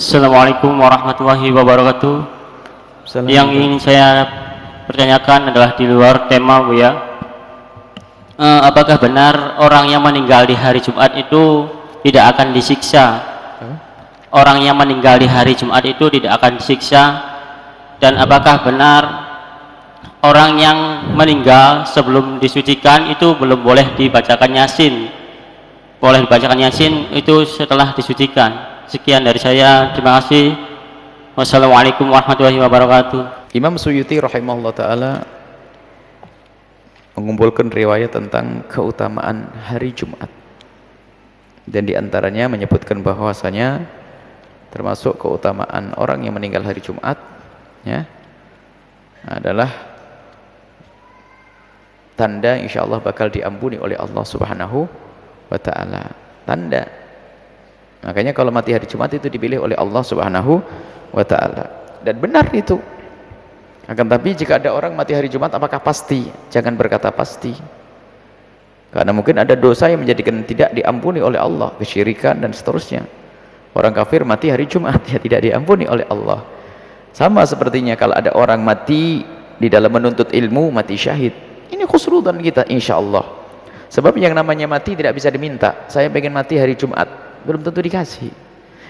Assalamualaikum warahmatullahi wabarakatuh. Yang ingin saya pertanyakan adalah di luar tema, Bu ya. Apakah benar orang yang meninggal di hari Jumat itu tidak akan disiksa? Orang yang meninggal di hari Jumat itu tidak akan disiksa. Dan apakah benar orang yang meninggal sebelum disucikan itu belum boleh dibacakan Yasin? Boleh dibacakan Yasin itu setelah disucikan. Sekian dari saya, terima kasih. Wassalamualaikum warahmatullahi wabarakatuh. Imam Suyuti rahimahullah ta'ala mengumpulkan riwayat tentang keutamaan hari Jumat, dan diantaranya menyebutkan bahwasanya termasuk keutamaan orang yang meninggal hari Jumat ya, adalah tanda insyaallah bakal diampuni oleh Allah subhanahu wa ta'ala. Tanda. Makanya kalau mati hari Jumat itu dipilih oleh Allah subhanahu wa ta'ala, dan benar itu. Akan tapi jika ada orang mati hari Jumat, apakah pasti? Jangan berkata pasti, karena mungkin ada dosa yang menjadikan tidak diampuni oleh Allah, kesyirikan dan seterusnya. Orang kafir mati hari Jumat, ya tidak diampuni oleh Allah. Sama sepertinya kalau ada orang mati di dalam menuntut ilmu, mati syahid, ini khusnudzan kita insyaallah. Sebab yang namanya mati tidak bisa diminta. Saya pengen mati hari Jumat, belum tentu dikasih.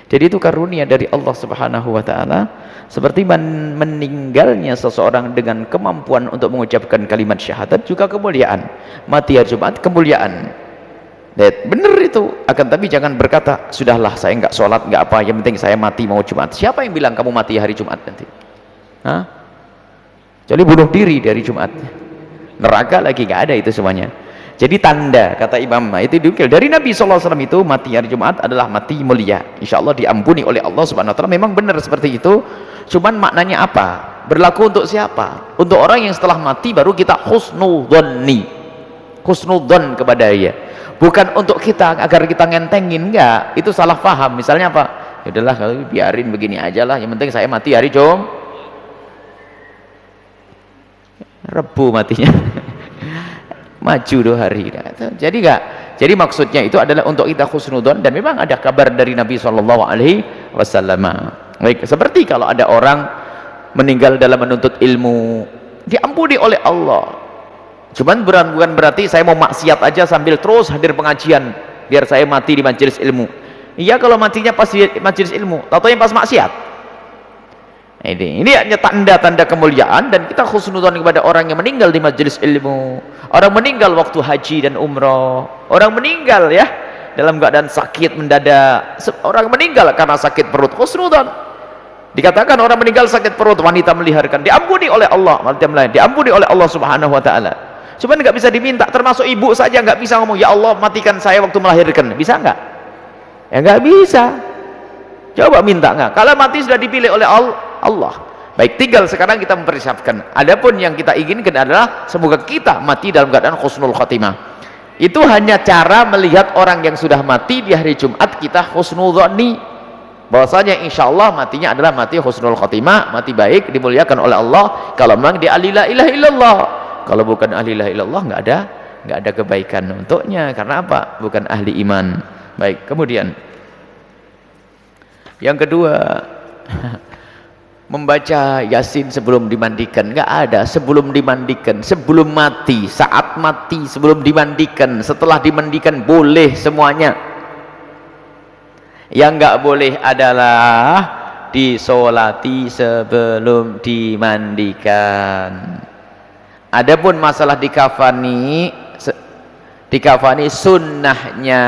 Jadi itu karunia dari Allah subhanahu wa ta'ala. Seperti meninggalnya seseorang dengan kemampuan untuk mengucapkan kalimat syahadat juga kemuliaan. Mati hari Jumat kemuliaan. Benar itu. Akan tapi jangan berkata, sudahlah saya enggak sholat, enggak apa, yang penting saya mati mau Jumat. Siapa yang bilang kamu mati hari Jumat nanti? Hah? Jadi bunuh diri dari Jumat. Neraka lagi, enggak ada itu semuanya. Jadi tanda, kata Imam, itu diukil dari Nabi SAW itu, mati hari Jumat adalah mati mulia, insya Allah diampuni oleh Allah subhanahu wa ta'ala. Memang benar seperti itu, cuman maknanya apa? Berlaku untuk siapa? Untuk orang yang setelah mati baru kita husnudzonni, husnudzon kepada dia, bukan untuk kita agar kita ngentengin, enggak, itu salah paham. Misalnya apa? Yaudahlah kalau biarin begini aja lah, yang penting saya mati hari Rebu matinya maju 2 hari. Jadi enggak, jadi maksudnya itu adalah untuk kita husnudzon, dan memang ada kabar dari Nabi SAW. Baik, seperti kalau ada orang meninggal dalam menuntut ilmu, diampuni oleh Allah. Cuman bukan berarti saya mau maksiat aja sambil terus hadir pengajian biar saya mati di majelis ilmu. Iya, kalau matinya pas di majelis ilmu, tahu-tahu pas maksiat. Ini hanya tanda-tanda kemuliaan, dan kita husnudzon kepada orang yang meninggal di majelis ilmu, orang meninggal waktu haji dan umroh, orang meninggal ya dalam keadaan sakit mendadak, orang meninggal karena sakit perut, husnudzon. Dikatakan orang meninggal sakit perut, wanita melahirkan, diampuni oleh Allah, diampuni oleh Allah subhanahu wa ta'ala. Cuman nggak bisa diminta, termasuk ibu saja nggak bisa ngomong, ya Allah matikan saya waktu melahirkan, bisa nggak? Ya nggak bisa. Coba minta nggak? Kalau mati sudah dipilih oleh Allah. Baik, tinggal sekarang kita mempersiapkan. Adapun yang kita inginkan adalah semoga kita mati dalam keadaan husnul khotimah. Itu hanya cara melihat orang yang sudah mati di hari Jumat, kita husnudzonni bahwasanya insyaallah matinya adalah mati husnul khotimah, mati baik, dimuliakan oleh Allah. Kalau memang dia ahli la ilaha illallah, kalau bukan ahli la ilaha illallah, nggak ada kebaikan untuknya. Karena apa? Bukan ahli iman. Baik, kemudian yang kedua, membaca Yasin sebelum dimandikan. Enggak ada sebelum dimandikan, sebelum mati, saat mati, sebelum dimandikan, setelah dimandikan, boleh semuanya. Yang enggak boleh adalah disolati sebelum dimandikan. Adapun masalah dikafani sunnahnya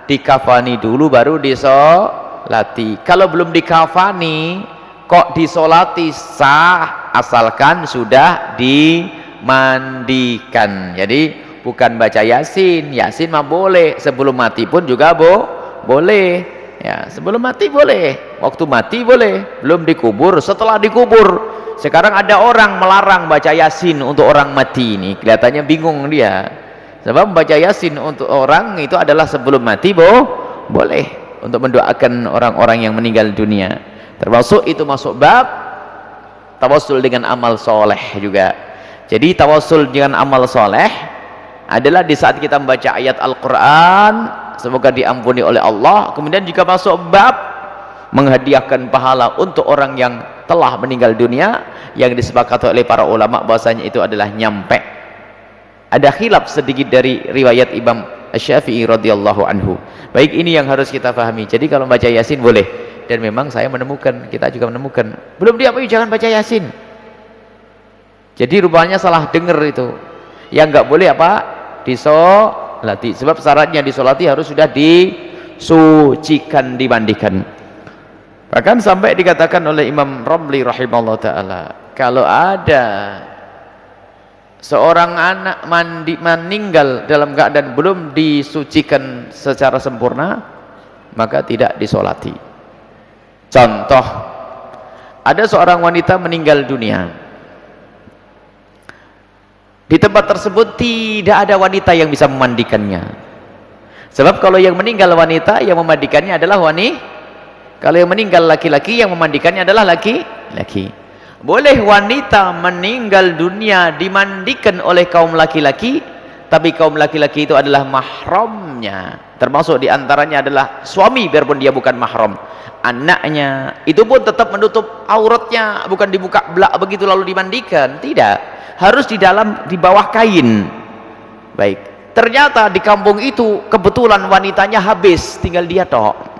dikafani dulu baru disolati. Kalau belum dikafani kok disolati, sah asalkan sudah dimandikan. Jadi bukan baca Yasin, Yasin mah boleh, sebelum mati pun juga boleh ya, sebelum mati boleh, waktu mati boleh, belum dikubur, setelah dikubur. Sekarang ada orang melarang baca Yasin untuk orang mati, ini kelihatannya bingung dia, sebab baca Yasin untuk orang itu adalah sebelum mati boleh, untuk mendoakan orang-orang yang meninggal dunia. Termasuk itu masuk bab tawassul dengan amal soleh juga. Jadi tawassul dengan amal soleh adalah di saat kita membaca ayat Al-Quran, semoga diampuni oleh Allah. Kemudian juga masuk bab menghadiahkan pahala untuk orang yang telah meninggal dunia, yang disepakati oleh para ulama bahwasanya itu adalah nyampe. Ada khilaf sedikit dari riwayat Imam Asy-Syafi'i radhiyallahu anhu. Baik, ini yang harus kita pahami. Jadi kalau baca Yasin boleh, dan memang saya menemukan, kita juga menemukan, belum diapain jangan baca Yasin. Jadi rupanya salah dengar itu. Yang nggak boleh apa? Disolati. Sebab syaratnya disolati harus sudah disucikan, dimandikan. Bahkan sampai dikatakan oleh Imam Ramli rahimahullah ta'ala, kalau ada seorang anak meninggal dalam keadaan belum disucikan secara sempurna, maka tidak disolati. Contoh, ada seorang wanita meninggal dunia, di tempat tersebut tidak ada wanita yang bisa memandikannya. Sebab kalau yang meninggal wanita, yang memandikannya adalah wanita. Kalau yang meninggal laki-laki, yang memandikannya adalah laki-laki. Boleh wanita meninggal dunia dimandikan oleh kaum laki-laki, tapi kaum laki-laki itu adalah mahramnya. Termasuk diantaranya adalah suami, biarpun dia bukan mahram. Anaknya, itu pun tetap menutup auratnya, bukan dibuka belak begitu lalu dimandikan. Tidak, harus di bawah kain. Baik, ternyata di kampung itu kebetulan wanitanya habis, tinggal dia tok.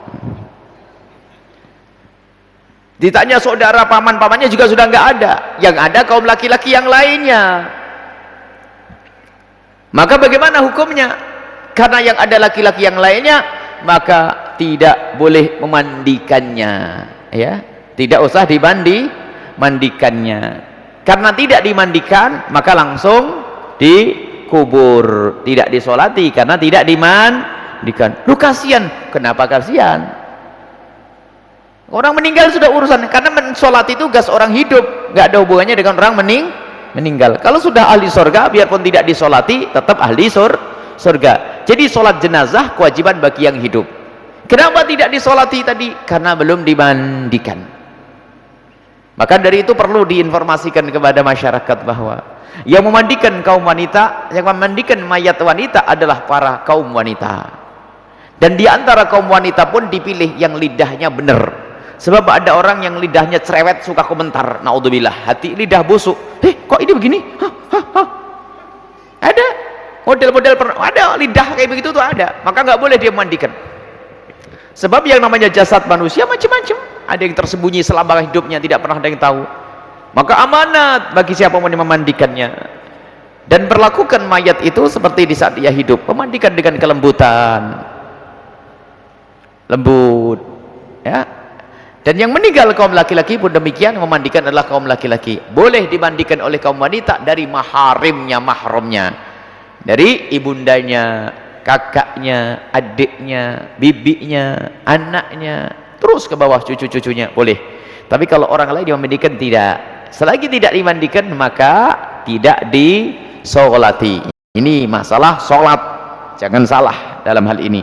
Ditanya saudara, paman-pamannya juga sudah nggak ada. Yang ada kaum laki-laki yang lainnya. Maka bagaimana hukumnya? Karena yang ada laki-laki yang lainnya, maka tidak boleh memandikannya, ya. Tidak usah mandikannya. Karena tidak dimandikan, maka langsung dikubur, tidak disolati karena tidak dimandikan. Lu kasihan. Kenapa kasihan? Orang meninggal sudah urusan, karena mensolati itu tugas orang hidup, nggak ada hubungannya dengan orang meninggal. Kalau sudah ahli surga, biarpun tidak disolati, tetap ahli surga. Jadi sholat jenazah kewajiban bagi yang hidup. Kenapa tidak disolati tadi? Karena belum dimandikan. Maka dari itu perlu diinformasikan kepada masyarakat bahwa yang memandikan kaum wanita, yang memandikan mayat wanita adalah para kaum wanita. Dan di antara kaum wanita pun dipilih yang lidahnya benar. Sebab ada orang yang lidahnya cerewet, suka komentar, naudzubillah, hati lidah busuk. Kok ini begini? Ada model-model, ada lidah kayak begitu tuh ada. Maka nggak boleh dia memandikan. Sebab yang namanya jasad manusia macam-macam. Ada yang tersembunyi selama hidupnya, tidak pernah ada yang tahu. Maka amanat bagi siapa yang memandikannya. Dan perlakukan mayat itu seperti di saat dia hidup. Memandikan dengan kelembutan, lembut, ya. Dan yang meninggal kaum laki-laki pun demikian, memandikan adalah kaum laki-laki. Boleh dimandikan oleh kaum wanita dari mahramnya, dari ibundanya, kakaknya, adiknya, bibinya, anaknya, terus ke bawah cucu-cucunya boleh. Tapi kalau orang lain dimandikan tidak. Selagi tidak dimandikan maka tidak disolati. Ini masalah solat, jangan salah dalam hal ini.